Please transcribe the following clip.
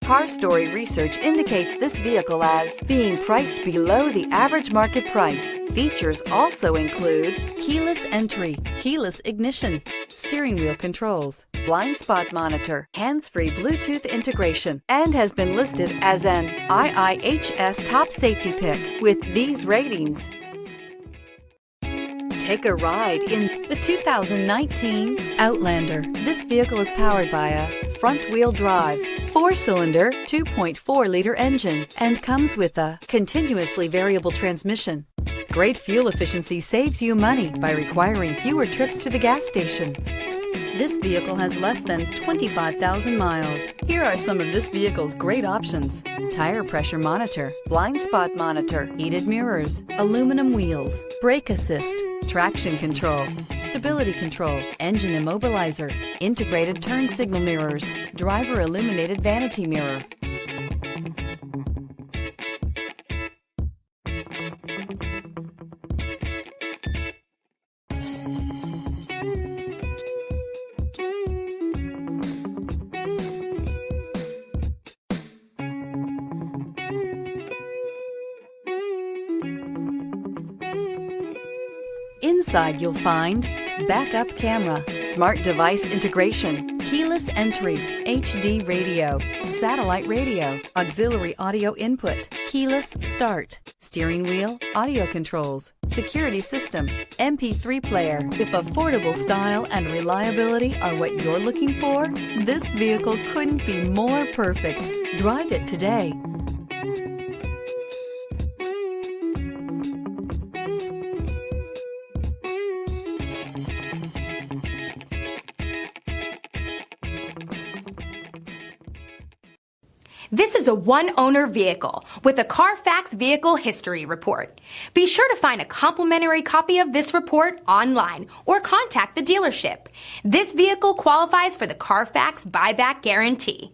Car Story research indicates this vehicle as being priced below the average market price. Features also include keyless entry, keyless ignition, steering wheel controls, blind spot monitor, hands-free Bluetooth integration, and has been listed as an IIHS top safety pick with these ratings. Take a ride in the 2019 Outlander. This vehicle is powered by a front-wheel drive, 4-cylinder, 2.4-liter engine, and comes with a continuously variable transmission. Great fuel efficiency saves you money by requiring fewer trips to the gas station. This vehicle has less than 25,000 miles. Here are some of this vehicle's great options: tire pressure monitor, blind spot monitor, heated mirrors, aluminum wheels, brake assist, traction control, stability control, engine immobilizer, integrated turn signal mirrors, driver illuminated vanity mirror. Inside you'll find backup camera, smart device integration, keyless entry, HD radio, satellite radio, auxiliary audio input, keyless start, steering wheel audio controls, security system, MP3 player. If affordable style and reliability are what you're looking for, this vehicle couldn't be more perfect. Drive it today. This is a one-owner vehicle with a Carfax Vehicle History Report. Be sure to find a complimentary copy of this report online or contact the dealership. This vehicle qualifies for the Carfax Buyback Guarantee.